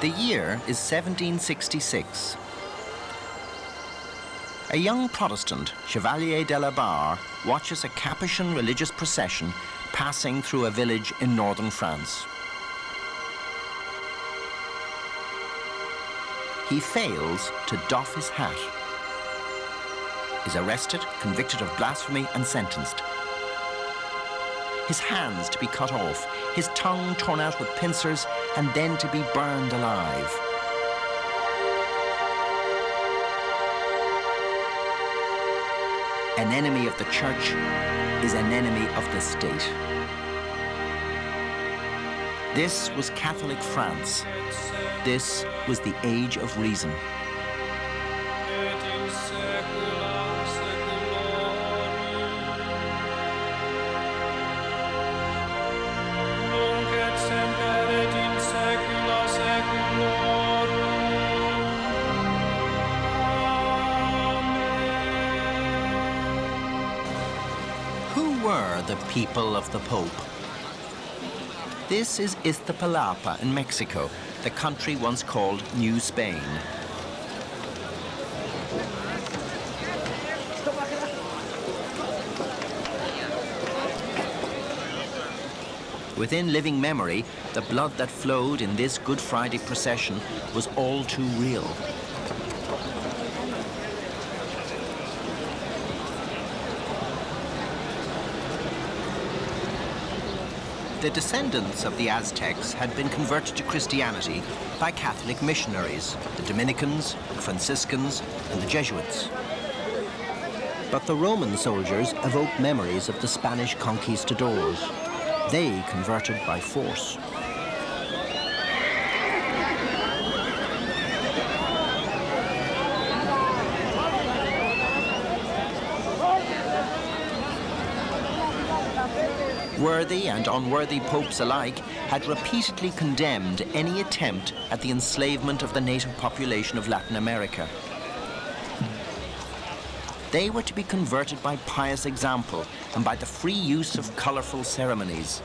The year is 1766. A young Protestant, Chevalier de la Barre, watches a Capuchin religious procession passing through a village in northern France. He fails to doff his hat, is arrested, convicted of blasphemy and sentenced. His hands to be cut off, his tongue torn out with pincers, and then to be burned alive. An enemy of the church is an enemy of the state. This was Catholic France. This was the age of reason. Who were the people of the Pope? This is Iztapalapa in Mexico, the country once called New Spain. Within living memory, the blood that flowed in this Good Friday procession was all too real. The descendants of the Aztecs had been converted to Christianity by Catholic missionaries, the Dominicans, the Franciscans, and the Jesuits. But the Roman soldiers evoked memories of the Spanish conquistadors. They converted by force. Worthy and unworthy popes alike had repeatedly condemned any attempt at the enslavement of the native population of Latin America. They were to be converted by pious example and by the free use of colorful ceremonies.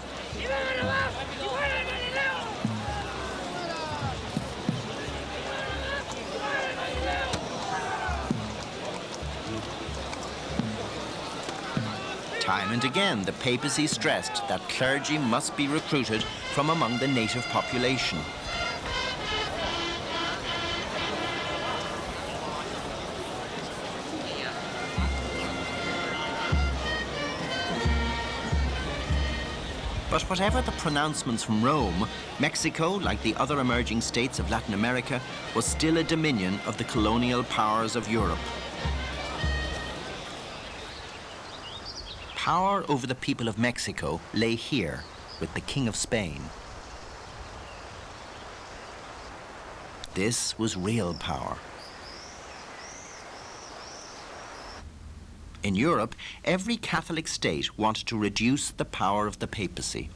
Time and again, the papacy stressed that clergy must be recruited from among the native population. But whatever the pronouncements from Rome, Mexico, like the other emerging states of Latin America, was still a dominion of the colonial powers of Europe. Power over the people of Mexico lay here with the King of Spain. This was real power. In Europe, every Catholic state wanted to reduce the power of the papacy.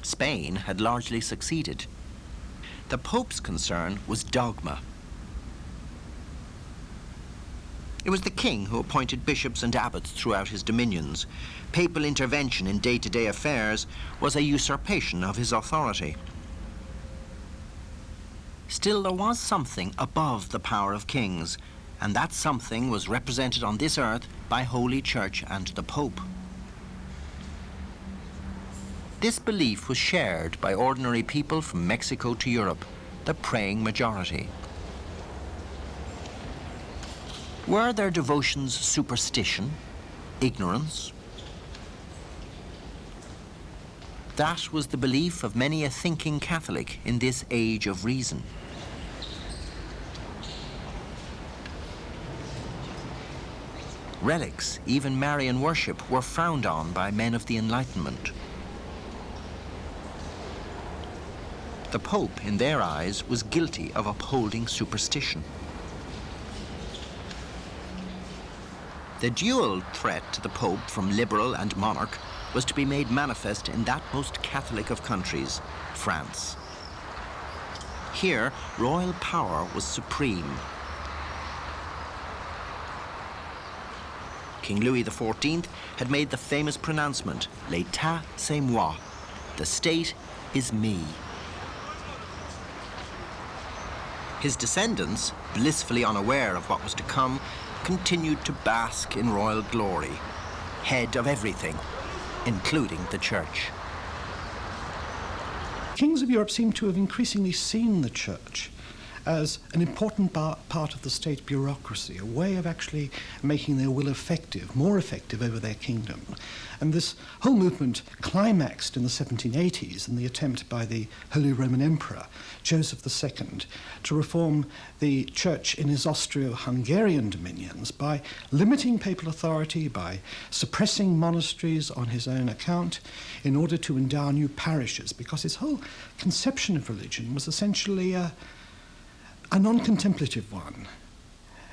Spain had largely succeeded. The Pope's concern was dogma. It was the king who appointed bishops and abbots throughout his dominions. Papal intervention in day-to-day affairs was a usurpation of his authority. Still, there was something above the power of kings, and that something was represented on this earth by Holy Church and the Pope. This belief was shared by ordinary people from Mexico to Europe, the praying majority. Were their devotions superstition, ignorance? That was the belief of many a thinking Catholic in this age of reason. Relics, even Marian worship, were frowned on by men of the Enlightenment. The Pope, in their eyes, was guilty of upholding superstition. The dual threat to the Pope from liberal and monarch was to be made manifest in that most Catholic of countries, France. Here, royal power was supreme. King Louis XIV had made the famous pronouncement, "L'État c'est moi," the state is me. His descendants, blissfully unaware of what was to come, continued to bask in royal glory, head of everything, including the church. Kings of Europe seem to have increasingly seen the church as an important part of the state bureaucracy, a way of actually making their will effective, more effective over their kingdom. And this whole movement climaxed in the 1780s in the attempt by the Holy Roman Emperor, Joseph II, to reform the church in his Austro-Hungarian dominions by limiting papal authority, by suppressing monasteries on his own account in order to endow new parishes, because his whole conception of religion was essentially a non-contemplative one.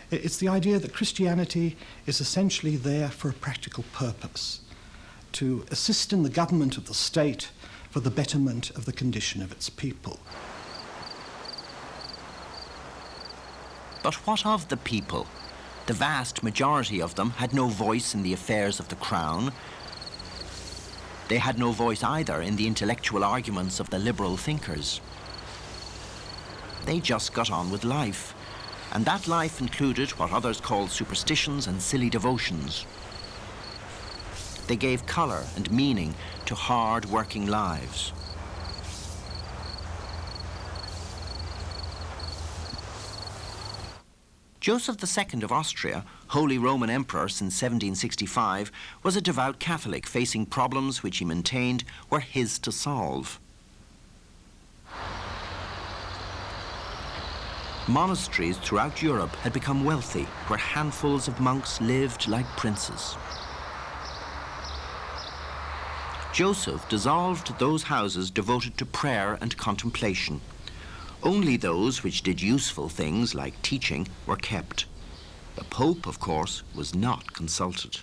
It's the idea that Christianity is essentially there for a practical purpose, to assist in the government of the state for the betterment of the condition of its people. But what of the people? The vast majority of them had no voice in the affairs of the crown. They had no voice either in the intellectual arguments of the liberal thinkers. They just got on with life, and that life included what others called superstitions and silly devotions. They gave colour and meaning to hard working lives. Joseph II of Austria, Holy Roman Emperor since 1765, was a devout Catholic facing problems which he maintained were his to solve. Monasteries throughout Europe had become wealthy, where handfuls of monks lived like princes. Joseph dissolved those houses devoted to prayer and contemplation. Only those which did useful things like teaching were kept. The Pope, of course, was not consulted.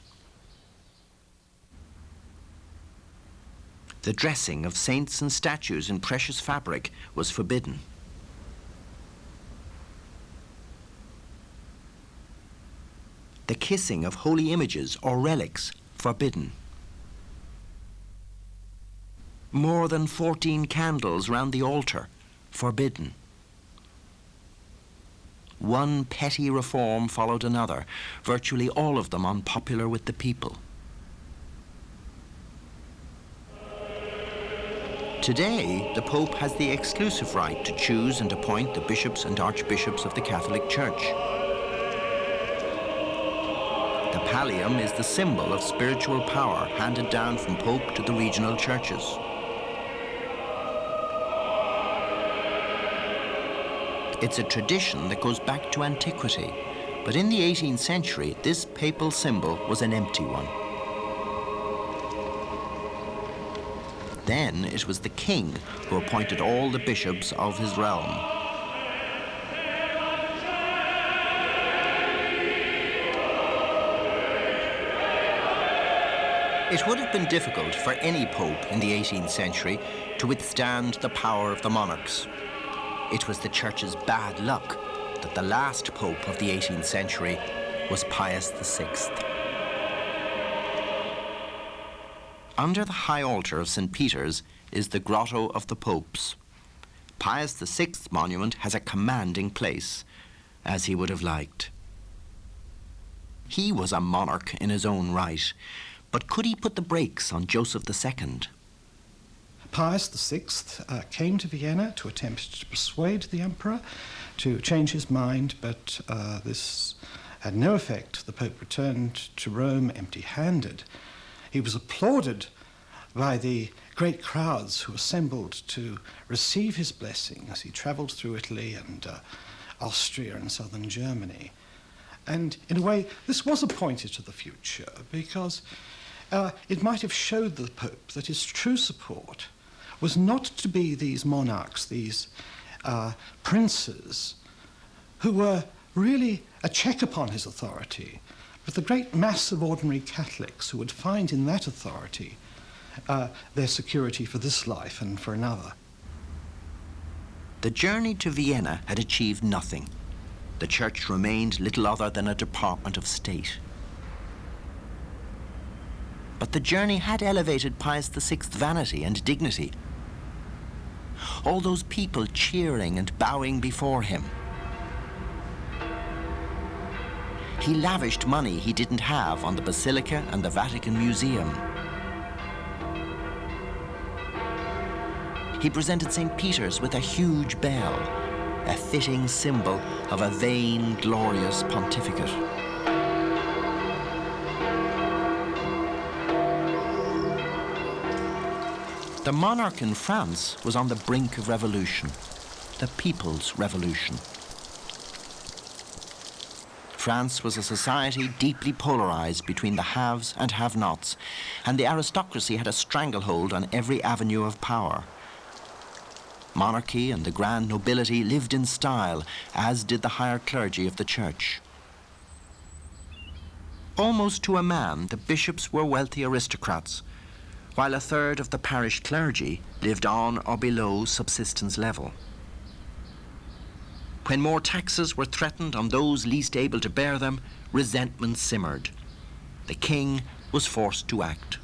The dressing of saints and statues in precious fabric was forbidden. The kissing of holy images or relics forbidden. More than 14 candles round the altar forbidden. One petty reform followed another, virtually all of them unpopular with the people. Today, the Pope has the exclusive right to choose and appoint the bishops and archbishops of the Catholic Church. The pallium is the symbol of spiritual power handed down from Pope to the regional churches. It's a tradition that goes back to antiquity, but in the 18th century, this papal symbol was an empty one. Then it was the king who appointed all the bishops of his realm. It would have been difficult for any pope in the 18th century to withstand the power of the monarchs. It was the Church's bad luck that the last pope of the 18th century was Pius VI. Under the high altar of St. Peter's is the Grotto of the Popes. Pius VI's monument has a commanding place, as he would have liked. He was a monarch in his own right, but could he put the brakes on Joseph II? Pius VI came to Vienna to attempt to persuade the emperor to change his mind, but this had no effect. The Pope returned to Rome empty-handed. He was applauded by the great crowds who assembled to receive his blessing as he travelled through Italy and Austria and southern Germany. And in a way, this was a pointer to the future, because it might have showed the Pope that his true support was not to be these monarchs, these princes, who were really a check upon his authority, but the great mass of ordinary Catholics who would find in that authority their security for this life and for another. The journey to Vienna had achieved nothing. The Church remained little other than a department of state. But the journey had elevated Pius VI's vanity and dignity. All those people cheering and bowing before him, He lavished money he didn't have on the Basilica and the Vatican Museum. He presented St. Peter's with a huge bell, a fitting symbol of a vain, glorious pontificate. The monarch in France was on the brink of revolution, the People's Revolution. France was a society deeply polarized between the haves and have-nots, and the aristocracy had a stranglehold on every avenue of power. Monarchy and the grand nobility lived in style, as did the higher clergy of the church. Almost to a man, the bishops were wealthy aristocrats, while a third of the parish clergy lived on or below subsistence level. When more taxes were threatened on those least able to bear them, resentment simmered. The king was forced to act.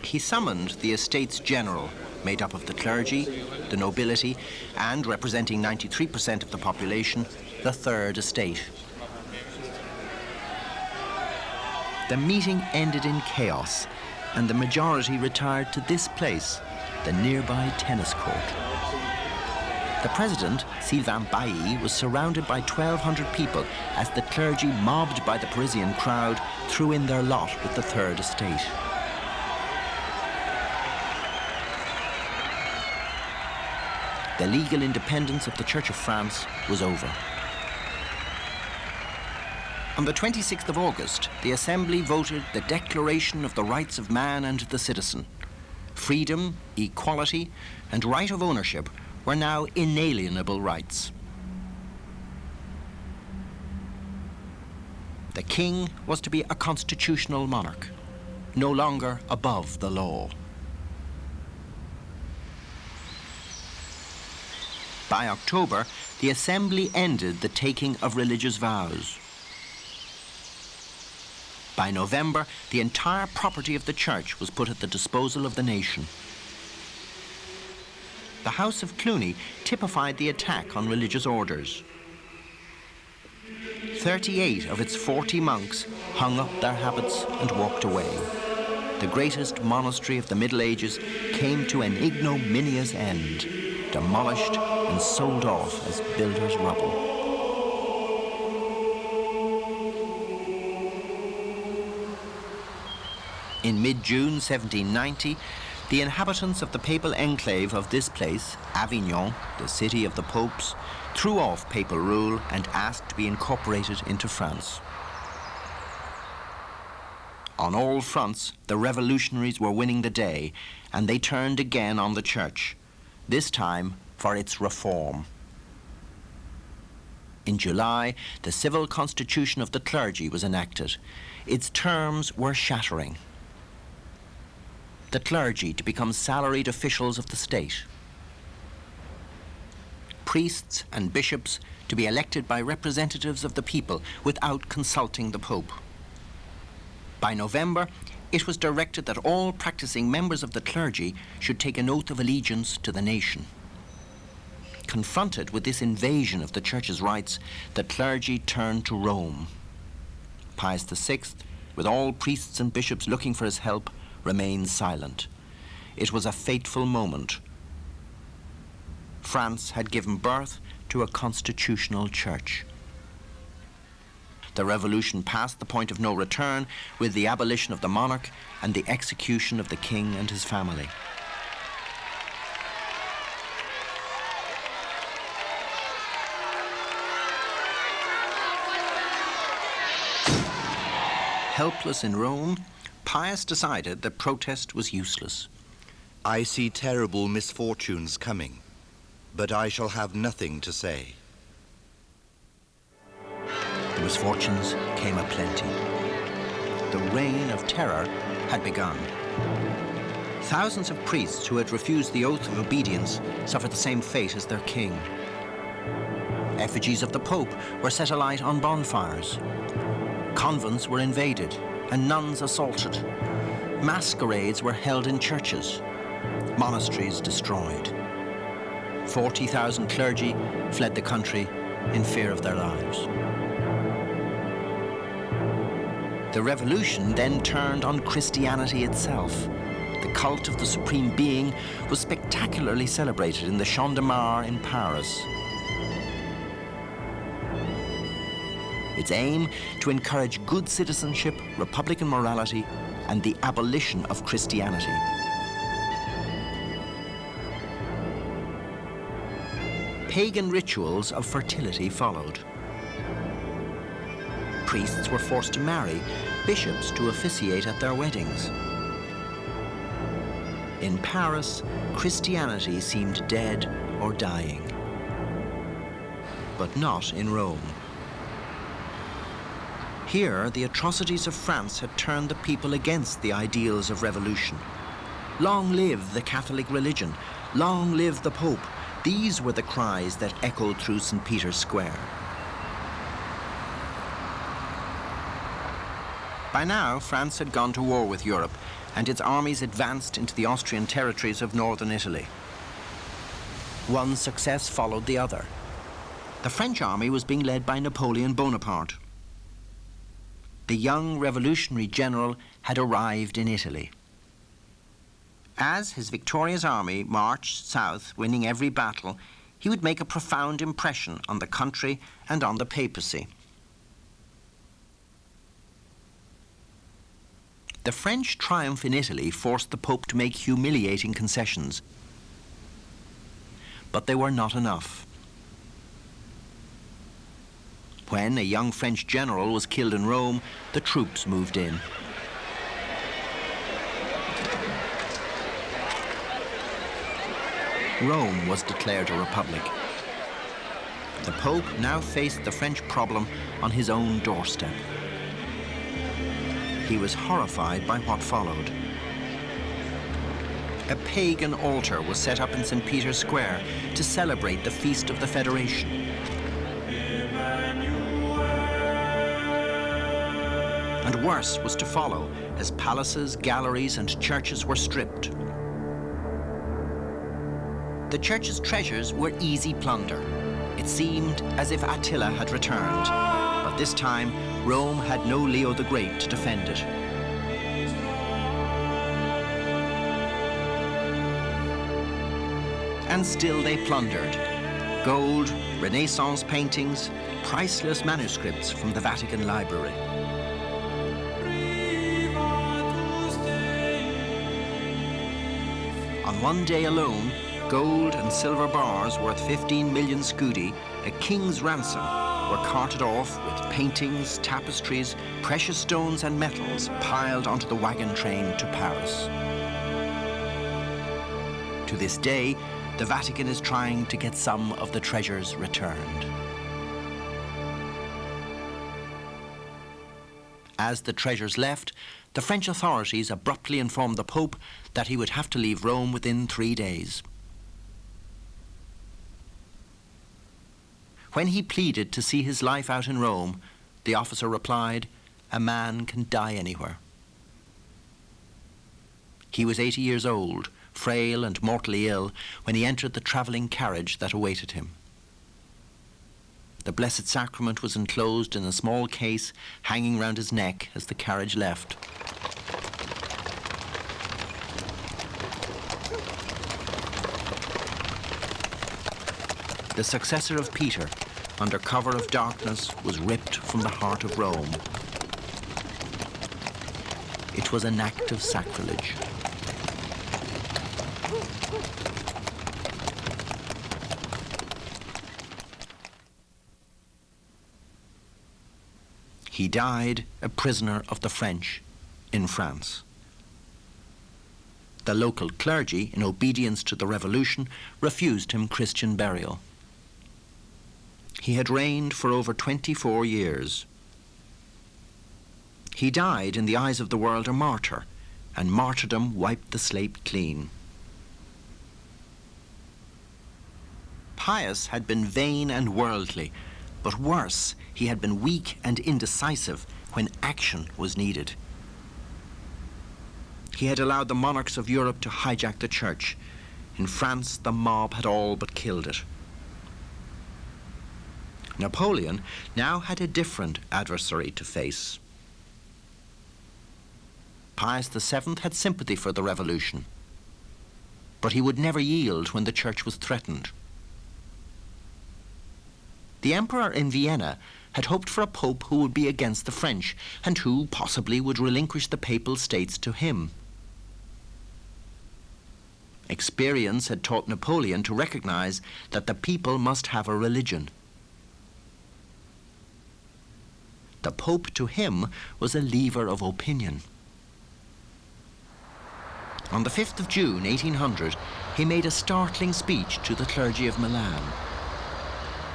He summoned the Estates General, made up of the clergy, the nobility, and representing 93% of the population, the Third Estate. The meeting ended in chaos, and the majority retired to this place, the nearby tennis court. The president, Sylvain Bailly, was surrounded by 1,200 people as the clergy, mobbed by the Parisian crowd, threw in their lot with the Third Estate. The legal independence of the Church of France was over. On the 26th of August, the Assembly voted the Declaration of the Rights of Man and the Citizen. Freedom, equality, and right of ownership were now inalienable rights. The king was to be a constitutional monarch, no longer above the law. By October, the Assembly ended the taking of religious vows. By November, the entire property of the church was put at the disposal of the nation. The House of Cluny typified the attack on religious orders. 38 of its 40 monks hung up their habits and walked away. The greatest monastery of the Middle Ages came to an ignominious end, demolished and sold off as builders' rubble. In mid-June 1790, the inhabitants of the papal enclave of this place, Avignon, the city of the popes, threw off papal rule and asked to be incorporated into France. On all fronts, the revolutionaries were winning the day, and they turned again on the church, this time for its reform. In July, the civil constitution of the clergy was enacted. Its terms were shattering. The clergy to become salaried officials of the state. Priests and bishops to be elected by representatives of the people without consulting the Pope. By November, it was directed that all practicing members of the clergy should take an oath of allegiance to the nation. Confronted with this invasion of the Church's rights, the clergy turned to Rome. Pius VI, with all priests and bishops looking for his help, remained silent. It was a fateful moment. France had given birth to a constitutional church. The revolution passed the point of no return with the abolition of the monarch and the execution of the king and his family. Helpless in Rome, Pius decided that protest was useless. I see terrible misfortunes coming, but I shall have nothing to say. The misfortunes came aplenty. The reign of terror had begun. Thousands of priests who had refused the oath of obedience suffered the same fate as their king. Effigies of the Pope were set alight on bonfires. Convents were invaded and nuns assaulted. Masquerades were held in churches. Monasteries destroyed. 40,000 clergy fled the country in fear of their lives. The revolution then turned on Christianity itself. The cult of the Supreme Being was spectacularly celebrated in the Champ de Mars in Paris. Its aim to encourage good citizenship, republican morality, and the abolition of Christianity. Pagan rituals of fertility followed. Priests were forced to marry, bishops to officiate at their weddings. In Paris, Christianity seemed dead or dying. But not in Rome. Here, the atrocities of France had turned the people against the ideals of revolution. Long live the Catholic religion! Long live the Pope! These were the cries that echoed through St. Peter's Square. By now, France had gone to war with Europe, and its armies advanced into the Austrian territories of northern Italy. One success followed the other. The French army was being led by Napoleon Bonaparte. The young revolutionary general had arrived in Italy. As his victorious army marched south, winning every battle, he would make a profound impression on the country and on the papacy. The French triumph in Italy forced the Pope to make humiliating concessions. But they were not enough. When a young French general was killed in Rome, the troops moved in. Rome was declared a republic. The Pope now faced the French problem on his own doorstep. He was horrified by what followed. A pagan altar was set up in St. Peter's Square to celebrate the Feast of the Federation. And worse was to follow, as palaces, galleries, and churches were stripped. The church's treasures were easy plunder. It seemed as if Attila had returned, but this time Rome had no Leo the Great to defend it. And still they plundered. Gold, Renaissance paintings, priceless manuscripts from the Vatican Library. On one day alone, gold and silver bars worth 15 million scudi, a king's ransom, were carted off with paintings, tapestries, precious stones and metals piled onto the wagon train to Paris. To this day, the Vatican is trying to get some of the treasures returned. As the treasures left, the French authorities abruptly informed the Pope that he would have to leave Rome within 3 days. When he pleaded to see his life out in Rome, the officer replied, "A man can die anywhere." He was 80 years old, frail and mortally ill, when he entered the travelling carriage that awaited him. The Blessed Sacrament was enclosed in a small case hanging round his neck as the carriage left. The successor of Peter, under cover of darkness, was ripped from the heart of Rome. It was an act of sacrilege. He died a prisoner of the French in France. The local clergy, in obedience to the revolution, refused him Christian burial. He had reigned for over 24 years. He died in the eyes of the world a martyr, and martyrdom wiped the slate clean. Pius had been vain and worldly, but worse, he had been weak and indecisive when action was needed. He had allowed the monarchs of Europe to hijack the church. In France, the mob had all but killed it. Napoleon now had a different adversary to face. Pius VII had sympathy for the revolution, but he would never yield when the church was threatened. The emperor in Vienna had hoped for a pope who would be against the French and who possibly would relinquish the papal states to him. Experience had taught Napoleon to recognize that the people must have a religion. The pope to him was a lever of opinion. On the 5th of June 1800, he made a startling speech to the clergy of Milan.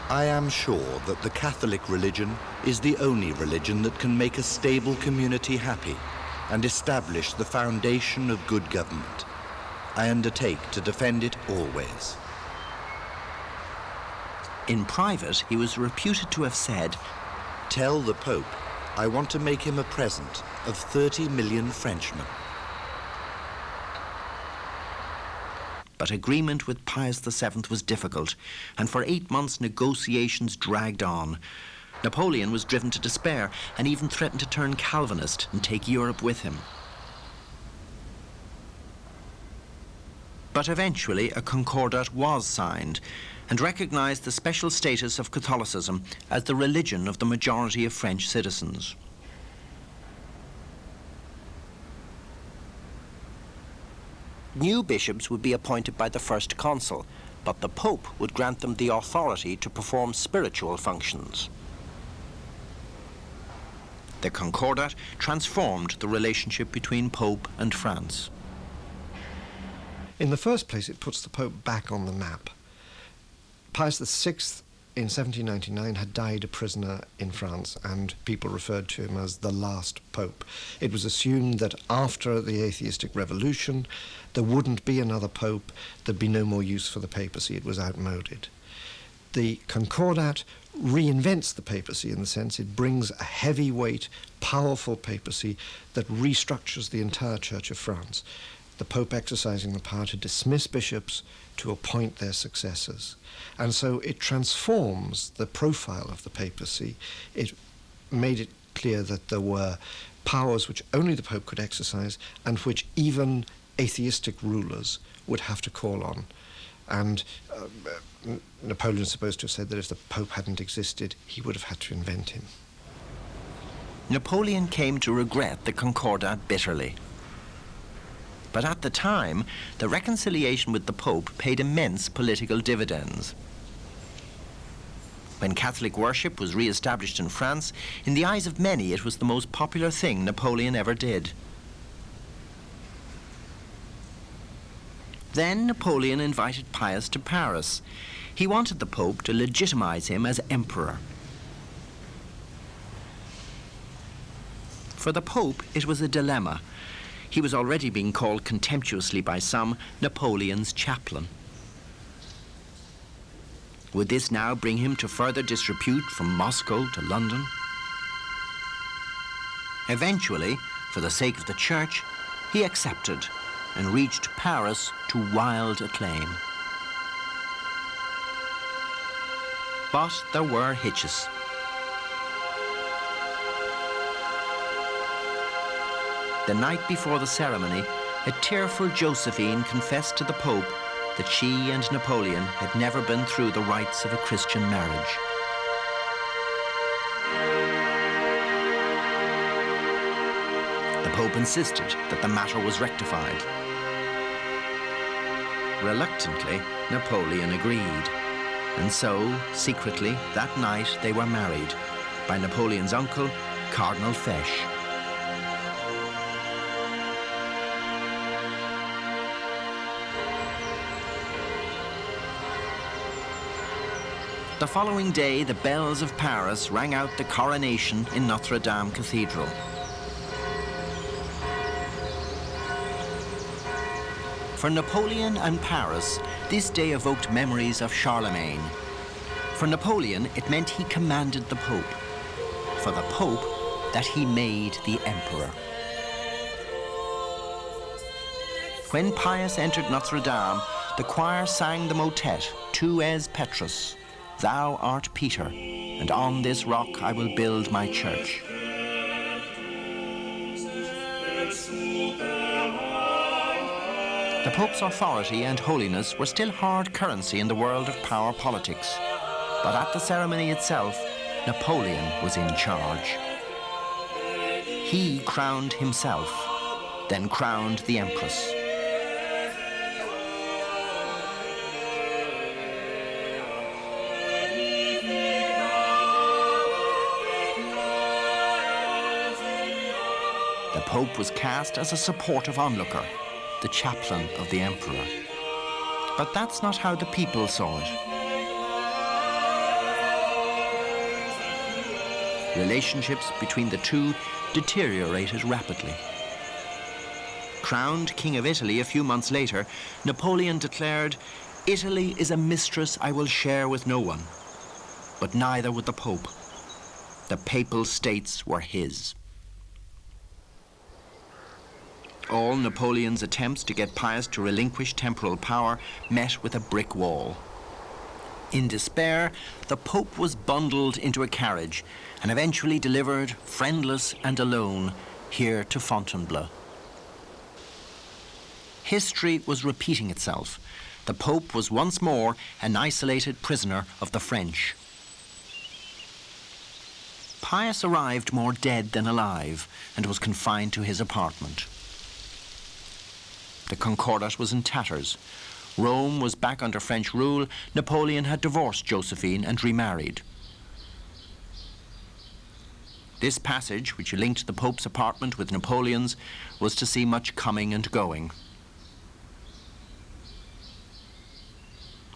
I am sure that the Catholic religion is the only religion that can make a stable community happy and establish the foundation of good government. I undertake to defend it always. In private, he was reputed to have said, Tell the Pope I want to make him a present of 30 million Frenchmen. But agreement with Pius VII was difficult, and for 8 months negotiations dragged on. Napoleon was driven to despair and even threatened to turn Calvinist and take Europe with him. But eventually a concordat was signed and recognized the special status of Catholicism as the religion of the majority of French citizens. New bishops would be appointed by the first consul, but the Pope would grant them the authority to perform spiritual functions. The Concordat transformed the relationship between Pope and France. In the first place, it puts the Pope back on the map. Pius VI in 1799 had died a prisoner in France, and people referred to him as the last Pope. It was assumed that after the atheistic revolution, there wouldn't be another Pope, there'd be no more use for the papacy, it was outmoded. The Concordat reinvents the papacy in the sense it brings a heavyweight, powerful papacy that restructures the entire Church of France. The Pope exercising the power to dismiss bishops, to appoint their successors. And so it transforms the profile of the papacy. It made it clear that there were powers which only the Pope could exercise and which even atheistic rulers would have to call on. And Napoleon is supposed to have said that if the Pope hadn't existed, he would have had to invent him. Napoleon came to regret the Concordat bitterly. But at the time, the reconciliation with the Pope paid immense political dividends. When Catholic worship was re-established in France, in the eyes of many it was the most popular thing Napoleon ever did. Then Napoleon invited Pius to Paris. He wanted the Pope to legitimize him as emperor. For the Pope, it was a dilemma. He was already being called contemptuously by some Napoleon's chaplain. Would this now bring him to further disrepute from Moscow to London? Eventually, for the sake of the Church, he accepted and reached Paris to wild acclaim. But there were hitches. The night before the ceremony, a tearful Josephine confessed to the Pope that she and Napoleon had never been through the rites of a Christian marriage. The Pope insisted that the matter was rectified. Reluctantly, Napoleon agreed. And so, secretly, that night they were married by Napoleon's uncle, Cardinal Fesch. The following day, the bells of Paris rang out the coronation in Notre Dame Cathedral. For Napoleon and Paris, this day evoked memories of Charlemagne. For Napoleon, it meant he commanded the Pope. For the Pope, that he made the emperor. When Pius entered Notre Dame, the choir sang the motet, Tu es Petrus, Thou art Peter, and on this rock I will build my church. The Pope's authority and holiness were still hard currency in the world of power politics. But at the ceremony itself, Napoleon was in charge. He crowned himself, then crowned the Empress. The Pope was cast as a supportive onlooker, the chaplain of the Emperor. But that's not how the people saw it. Relationships between the two deteriorated rapidly. Crowned King of Italy a few months later, Napoleon declared, "Italy is a mistress I will share with no one," but neither would the Pope. The Papal States were his. All Napoleon's attempts to get Pius to relinquish temporal power met with a brick wall. In despair, the Pope was bundled into a carriage and eventually delivered, friendless and alone, here to Fontainebleau. History was repeating itself. The Pope was once more an isolated prisoner of the French. Pius arrived more dead than alive and was confined to his apartment. The Concordat was in tatters. Rome was back under French rule. Napoleon had divorced Josephine and remarried. This passage, which linked the Pope's apartment with Napoleon's, was to see much coming and going.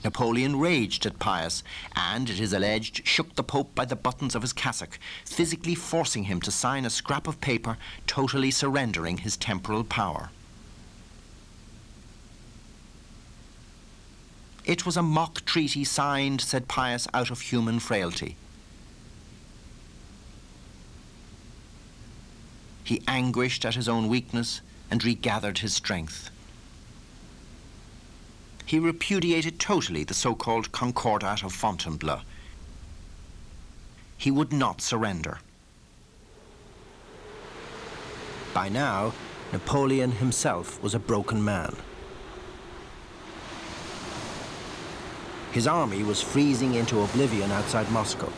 Napoleon raged at Pius and, it is alleged, shook the Pope by the buttons of his cassock, physically forcing him to sign a scrap of paper totally surrendering his temporal power. It was a mock treaty signed, said Pius, out of human frailty. He anguished at his own weakness and regathered his strength. He repudiated totally the so-called Concordat of Fontainebleau. He would not surrender. By now, Napoleon himself was a broken man. His army was freezing into oblivion outside Moscow.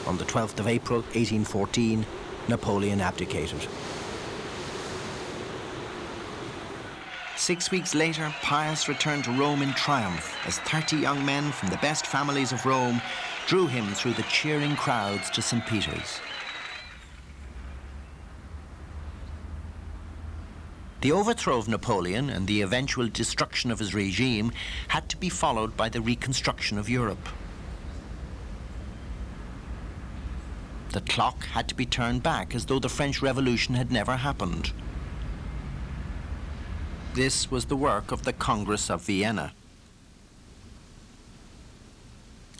On the 12th of April, 1814, Napoleon abdicated. 6 weeks later, Pius returned to Rome in triumph as 30 young men from the best families of Rome drew him through the cheering crowds to St. Peter's. The overthrow of Napoleon and the eventual destruction of his regime had to be followed by the reconstruction of Europe. The clock had to be turned back as though the French Revolution had never happened. This was the work of the Congress of Vienna.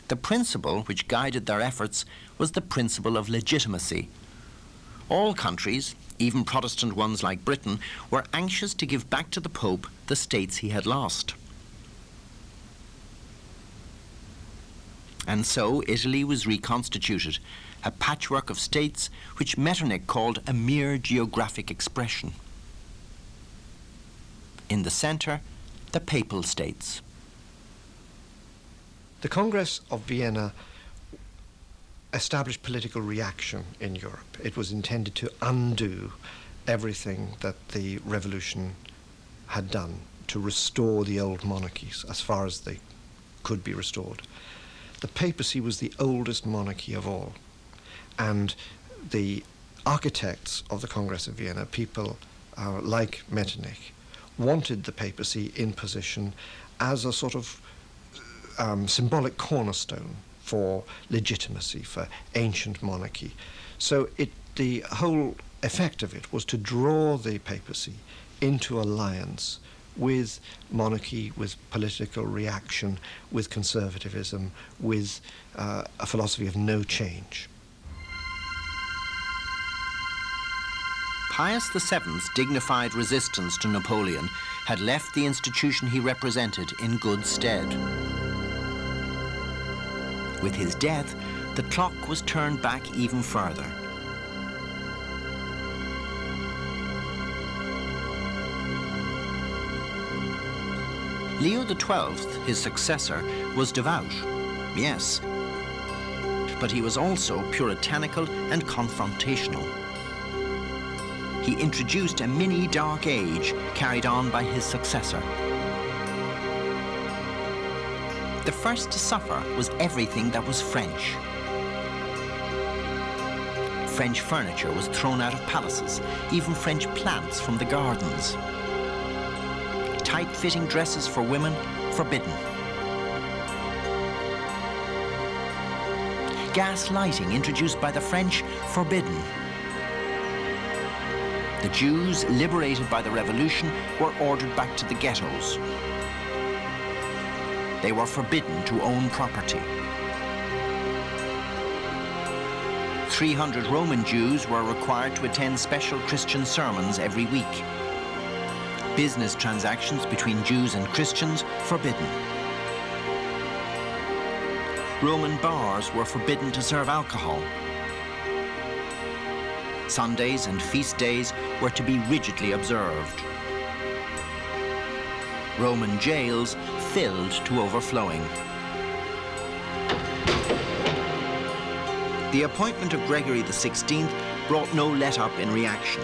The principle which guided their efforts was the principle of legitimacy. All countries, even Protestant ones like Britain, were anxious to give back to the Pope the states he had lost. And so Italy was reconstituted, a patchwork of states which Metternich called a mere geographic expression. In the centre, the Papal States. The Congress of Vienna established political reaction in Europe. It was intended to undo everything that the revolution had done, to restore the old monarchies as far as they could be restored. The papacy was the oldest monarchy of all, and the architects of the Congress of Vienna, people like Metternich, wanted the papacy in position as a sort of symbolic cornerstone for legitimacy, for ancient monarchy. So the whole effect of it was to draw the papacy into alliance with monarchy, with political reaction, with conservatism, with a philosophy of no change. Pius VII's dignified resistance to Napoleon had left the institution he represented in good stead. With his death, the clock was turned back even further. Leo XII, his successor, was devout, yes, but he was also puritanical and confrontational. He introduced a mini Dark Age carried on by his successor. The first to suffer was everything that was French. French furniture was thrown out of palaces, even French plants from the gardens. Tight-fitting dresses for women, forbidden. Gas lighting introduced by the French, forbidden. The Jews, liberated by the revolution, were ordered back to the ghettos. They were forbidden to own property. 300 Roman Jews were required to attend special Christian sermons every week. Business transactions between Jews and Christians forbidden. Roman bars were forbidden to serve alcohol. Sundays and feast days were to be rigidly observed. Roman jails filled to overflowing. The appointment of Gregory XVI brought no let-up in reaction.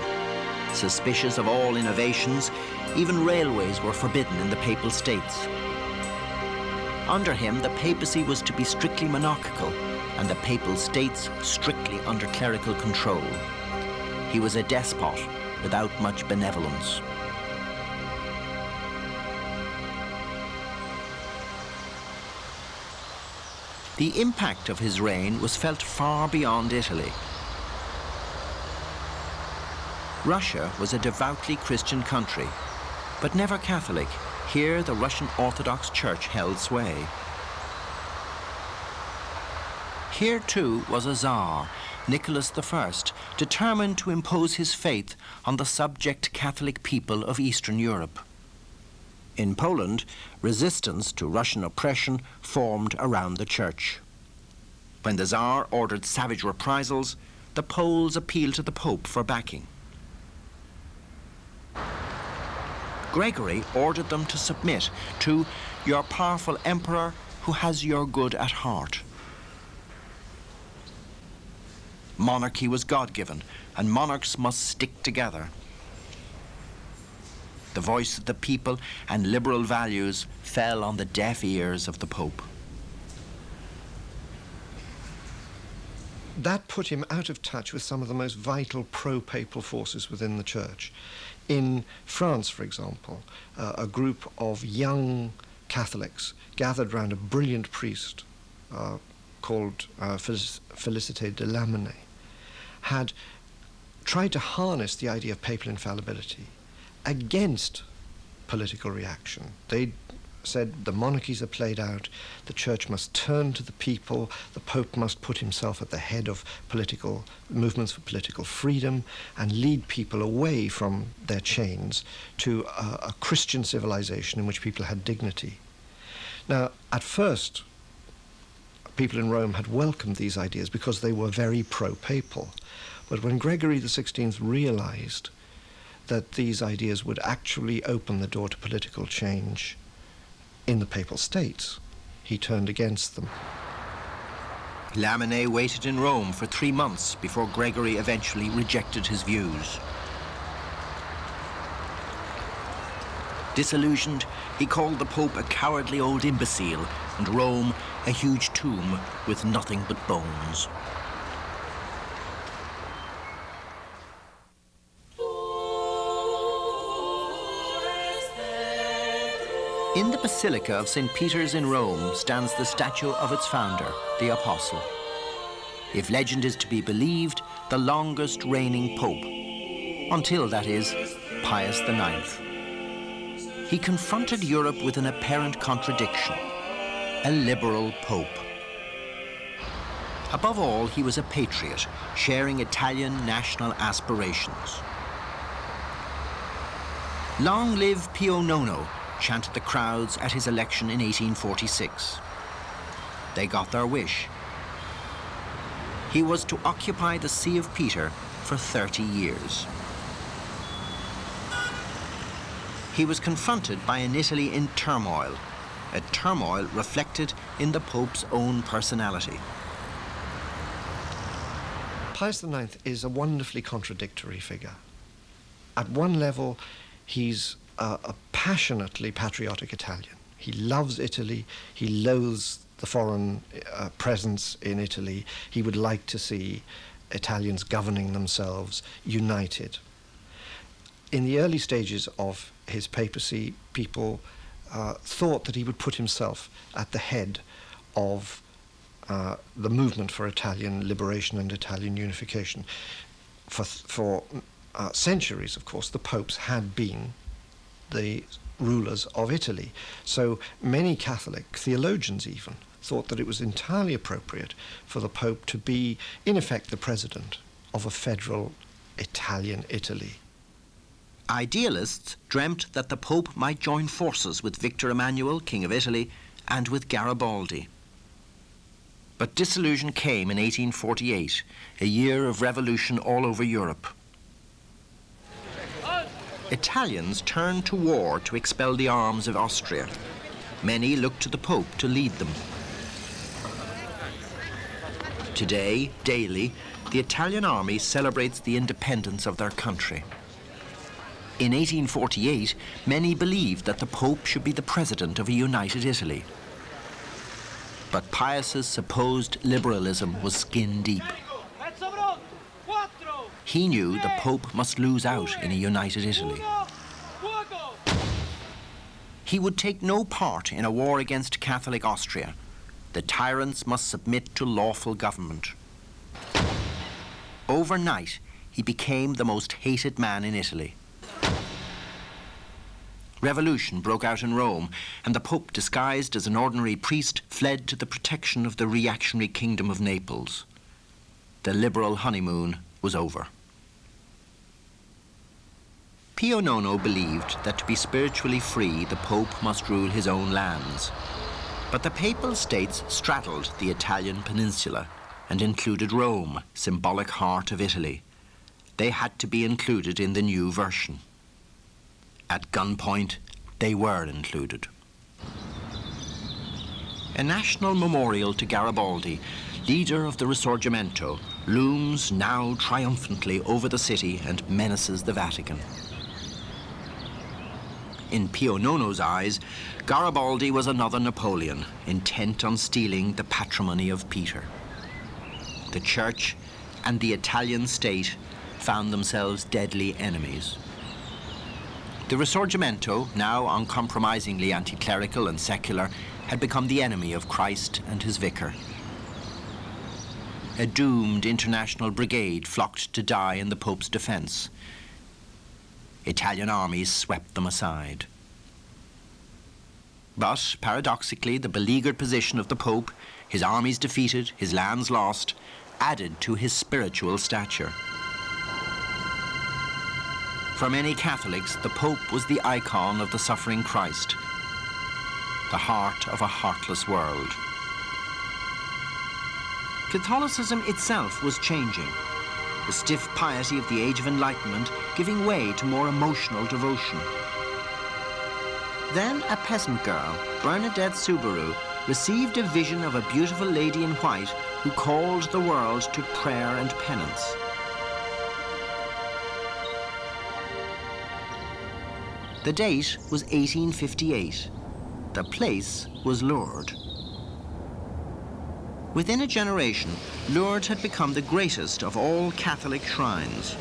Suspicious of all innovations, even railways were forbidden in the Papal States. Under him, the papacy was to be strictly monarchical and the Papal States strictly under clerical control. He was a despot without much benevolence. The impact of his reign was felt far beyond Italy. Russia was a devoutly Christian country, but never Catholic. Here, the Russian Orthodox Church held sway. Here, too, was a Tsar, Nicholas I, determined to impose his faith on the subject Catholic people of Eastern Europe. In Poland, resistance to Russian oppression formed around the Church. When the Tsar ordered savage reprisals, the Poles appealed to the Pope for backing. Gregory ordered them to submit to your powerful emperor who has your good at heart. Monarchy was God-given, and monarchs must stick together. The voice of the people and liberal values fell on the deaf ears of the Pope. That put him out of touch with some of the most vital pro-papal forces within the Church. In France, for example, a group of young Catholics gathered round a brilliant priest called Félicité de Lamennais, had tried to harness the idea of papal infallibility against political reaction. They said the monarchies are played out, the Church must turn to the people, the Pope must put himself at the head of political movements for political freedom and lead people away from their chains to a Christian civilization in which people had dignity. Now, at first, people in Rome had welcomed these ideas because they were very pro-papal. But when Gregory XVI realized that these ideas would actually open the door to political change in the Papal States, he turned against them. Lamennais waited in Rome for 3 months before Gregory eventually rejected his views. Disillusioned, he called the Pope a cowardly old imbecile and Rome a huge tomb with nothing but bones. In the Basilica of St. Peter's in Rome stands the statue of its founder, the Apostle. If legend is to be believed, the longest reigning pope, until, that is, Pius IX. He confronted Europe with an apparent contradiction, a liberal pope. Above all, he was a patriot, sharing Italian national aspirations. Long live Pio Nono, chanted the crowds at his election in 1846. They got their wish. He was to occupy the See of Peter for 30 years. He was confronted by an Italy in turmoil, a turmoil reflected in the Pope's own personality. Pius IX is a wonderfully contradictory figure. At one level, he's a passionately patriotic Italian. He loves Italy. He loathes the foreign presence in Italy. He would like to see Italians governing themselves, united. In the early stages of his papacy, people thought that he would put himself at the head of the movement for Italian liberation and Italian unification. For centuries, of course, the popes had been the rulers of Italy. So many Catholic theologians even thought that it was entirely appropriate for the Pope to be, in effect, the president of a federal Italian Italy. Idealists dreamt that the Pope might join forces with Victor Emmanuel, King of Italy, and with Garibaldi. But disillusion came in 1848, a year of revolution all over Europe. Italians turned to war to expel the arms of Austria. Many looked to the Pope to lead them. Today, daily, the Italian army celebrates the independence of their country. In 1848, many believed that the Pope should be the president of a united Italy. But Pius's supposed liberalism was skin deep. He knew the Pope must lose out in a united Italy. He would take no part in a war against Catholic Austria. The tyrants must submit to lawful government. Overnight, he became the most hated man in Italy. Revolution broke out in Rome, and the Pope, disguised as an ordinary priest, fled to the protection of the reactionary Kingdom of Naples. The liberal honeymoon was over. Pio Nono believed that to be spiritually free, the Pope must rule his own lands. But the Papal States straddled the Italian peninsula and included Rome, symbolic heart of Italy. They had to be included in the new version. At gunpoint, they were included. A national memorial to Garibaldi, leader of the Risorgimento, looms now triumphantly over the city and menaces the Vatican. In Pio Nono's eyes, Garibaldi was another Napoleon, intent on stealing the patrimony of Peter. The Church and the Italian state found themselves deadly enemies. The Risorgimento, now uncompromisingly anti-clerical and secular, had become the enemy of Christ and his vicar. A doomed international brigade flocked to die in the Pope's defense. Italian armies swept them aside. But, paradoxically, the beleaguered position of the Pope, his armies defeated, his lands lost, added to his spiritual stature. For many Catholics, the Pope was the icon of the suffering Christ, the heart of a heartless world. Catholicism itself was changing, the stiff piety of the Age of Enlightenment giving way to more emotional devotion. Then a peasant girl, Bernadette Soubirous, received a vision of a beautiful lady in white who called the world to prayer and penance. The date was 1858. The place was Lourdes. Within a generation, Lourdes had become the greatest of all Catholic shrines.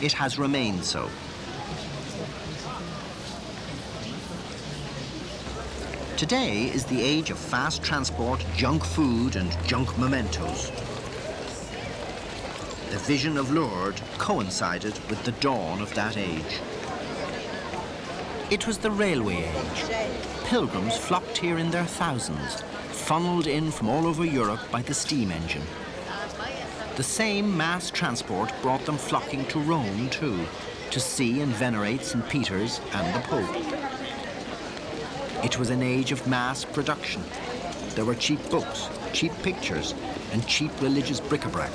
It has remained so. Today is the age of fast transport, junk food, and junk mementos. The vision of Lourdes coincided with the dawn of that age. It was the railway age. Pilgrims flocked here in their thousands, funneled in from all over Europe by the steam engine. The same mass transport brought them flocking to Rome too, to see and venerate St. Peter's and the Pope. It was an age of mass production. There were cheap books, cheap pictures, and cheap religious bric-a-brac.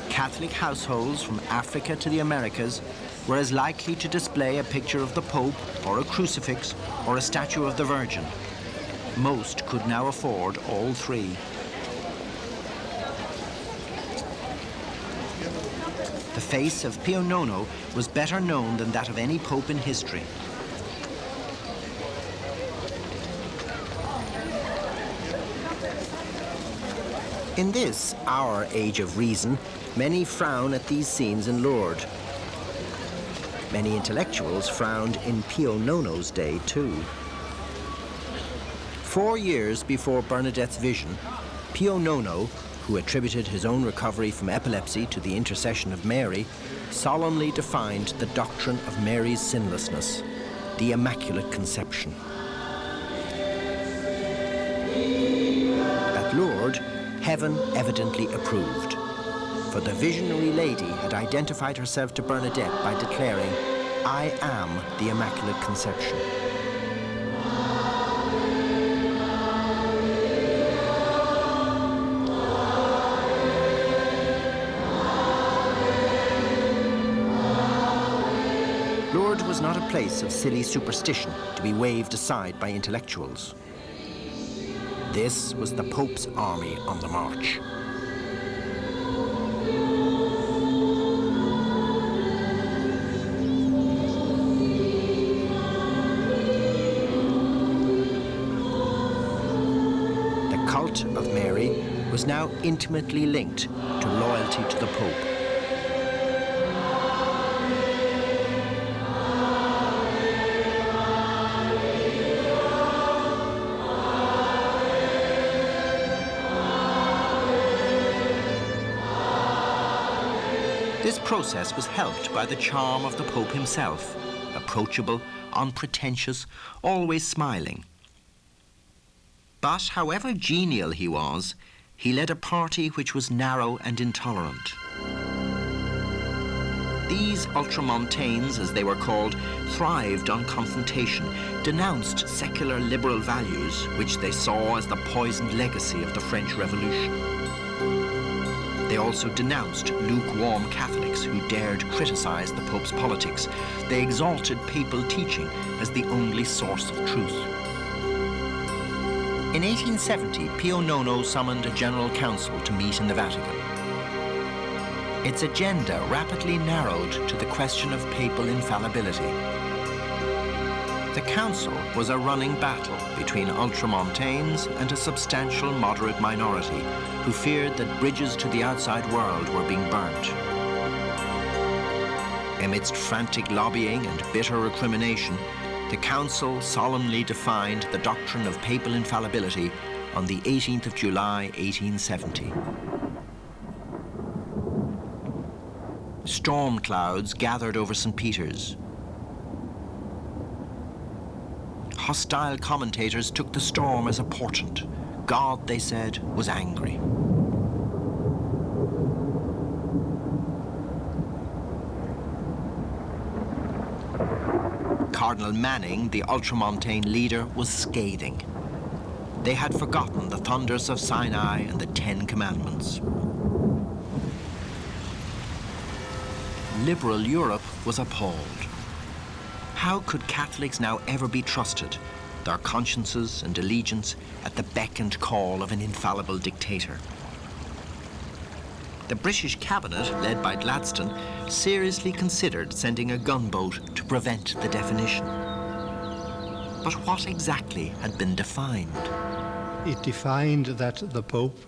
Catholic households from Africa to the Americas were as likely to display a picture of the Pope or a crucifix or a statue of the Virgin. Most could now afford all three. The face of Pio IX was better known than that of any pope in history. In this, our age of reason, many frown at these scenes in Lourdes. Many intellectuals frowned in Pio IX's day, too. 4 years before Bernadette's vision, Pio IX, who attributed his own recovery from epilepsy to the intercession of Mary, solemnly defined the doctrine of Mary's sinlessness, the Immaculate Conception. At Lourdes, heaven evidently approved, for the visionary lady had identified herself to Bernadette by declaring, "I am the Immaculate Conception." Lourdes was not a place of silly superstition to be waved aside by intellectuals. This was the Pope's army on the march. The cult of Mary was now intimately linked to loyalty to the Pope. This process was helped by the charm of the Pope himself, approachable, unpretentious, always smiling. But however genial he was, he led a party which was narrow and intolerant. These ultramontanes, as they were called, thrived on confrontation, denounced secular liberal values, which they saw as the poisoned legacy of the French Revolution. They also denounced lukewarm Catholics who dared criticize the Pope's politics. They exalted papal teaching as the only source of truth. In 1870, Pio IX summoned a general council to meet in the Vatican. Its agenda rapidly narrowed to the question of papal infallibility. The council was a running battle between ultramontanes and a substantial moderate minority who feared that bridges to the outside world were being burnt. Amidst frantic lobbying and bitter recrimination, the council solemnly defined the doctrine of papal infallibility on the 18th of July, 1870. Storm clouds gathered over St. Peter's. Hostile commentators took the storm as a portent. God, they said, was angry. Cardinal Manning, the ultramontane leader, was scathing. They had forgotten the thunders of Sinai and the 10 Commandments. Liberal Europe was appalled. How could Catholics now ever be trusted, their consciences and allegiance at the beck and call of an infallible dictator? The British cabinet, led by Gladstone, seriously considered sending a gunboat to prevent the definition. But what exactly had been defined? It defined that the Pope,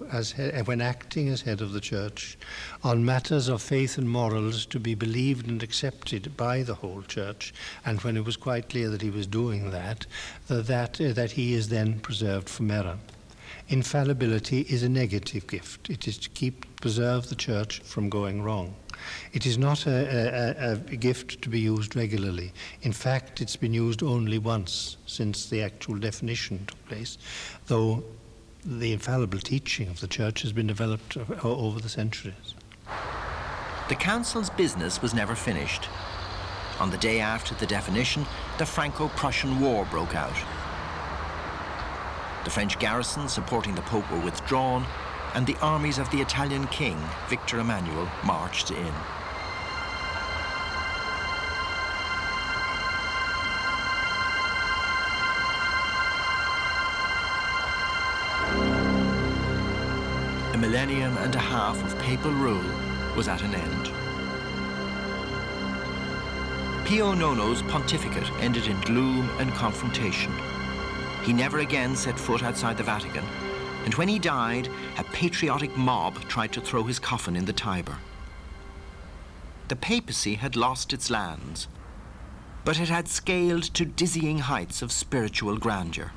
when acting as head of the Church, on matters of faith and morals to be believed and accepted by the whole Church, and when it was quite clear that he was doing that, that he is then preserved from error. Infallibility is a negative gift. It is to preserve the Church from going wrong. It is not a gift to be used regularly. In fact, it's been used only once since the actual definition took place, though the infallible teaching of the Church has been developed over the centuries. The Council's business was never finished. On the day after the definition, the Franco-Prussian War broke out. The French garrisons supporting the Pope were withdrawn, and the armies of the Italian king, Victor Emmanuel, marched in. A millennium and a half of papal rule was at an end. Pio IX's pontificate ended in gloom and confrontation. He never again set foot outside the Vatican, and when he died, a patriotic mob tried to throw his coffin in the Tiber. The papacy had lost its lands, but it had scaled to dizzying heights of spiritual grandeur.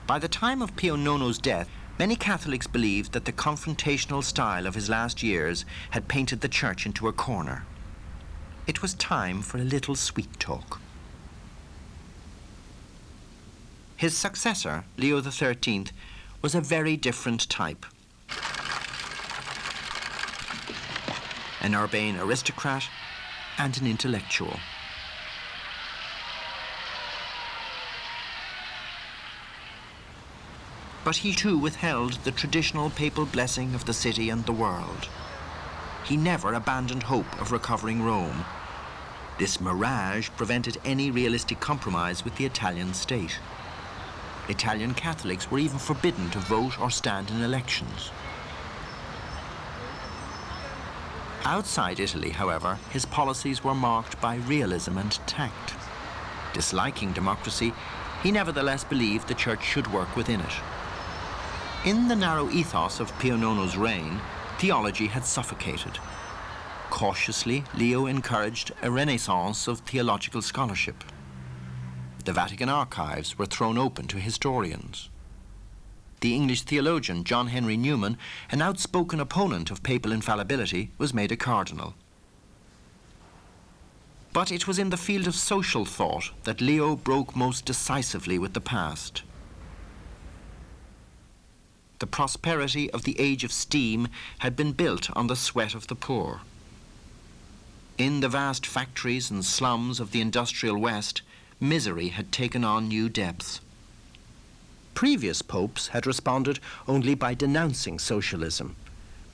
By the time of Pio IX's death, many Catholics believed that the confrontational style of his last years had painted the church into a corner. It was time for a little sweet talk. His successor, Leo XIII, was a very different type. An urbane aristocrat and an intellectual. But he too withheld the traditional papal blessing of the city and the world. He never abandoned hope of recovering Rome. This mirage prevented any realistic compromise with the Italian state. Italian Catholics were even forbidden to vote or stand in elections. Outside Italy, however, his policies were marked by realism and tact. Disliking democracy, he nevertheless believed the church should work within it. In the narrow ethos of Pio IX's reign, theology had suffocated. Cautiously, Leo encouraged a renaissance of theological scholarship. The Vatican archives were thrown open to historians. The English theologian John Henry Newman, an outspoken opponent of papal infallibility, was made a cardinal. But it was in the field of social thought that Leo broke most decisively with the past. The prosperity of the age of steam had been built on the sweat of the poor. In the vast factories and slums of the industrial West, misery had taken on new depths. Previous popes had responded only by denouncing socialism,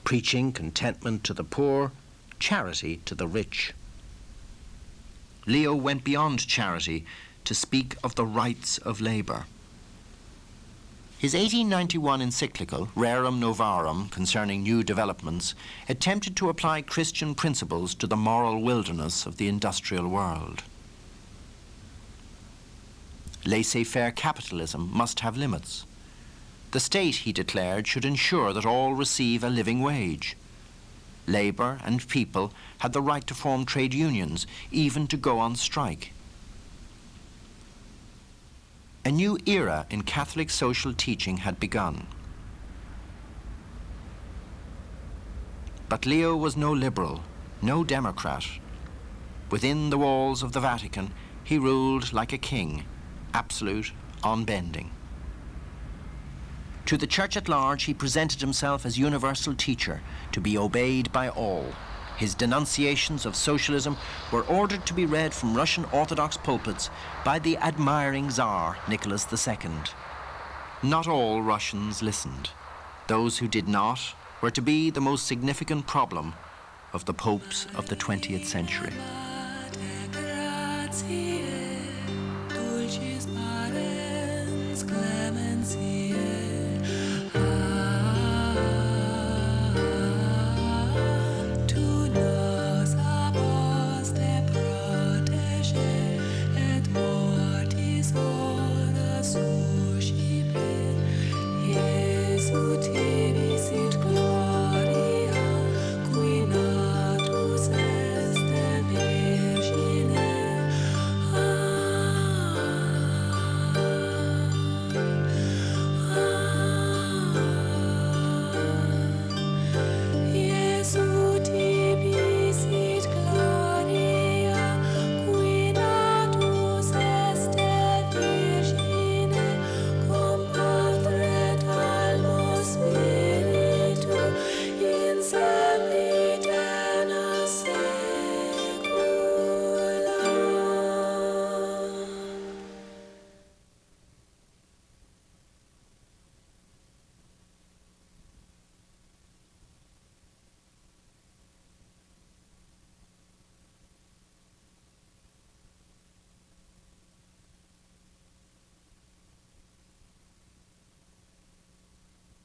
preaching contentment to the poor, charity to the rich. Leo went beyond charity to speak of the rights of labor. His 1891 encyclical, Rerum Novarum, concerning new developments, attempted to apply Christian principles to the moral wilderness of the industrial world. Laissez-faire capitalism must have limits. The state, he declared, should ensure that all receive a living wage. Labor and people had the right to form trade unions, even to go on strike. A new era in Catholic social teaching had begun. But Leo was no liberal, no democrat. Within the walls of the Vatican, he ruled like a king, absolute, unbending. To the church at large, he presented himself as universal teacher, to be obeyed by all. His denunciations of socialism were ordered to be read from Russian Orthodox pulpits by the admiring Tsar Nicholas II. Not all Russians listened. Those who did not were to be the most significant problem of the popes of the 20th century.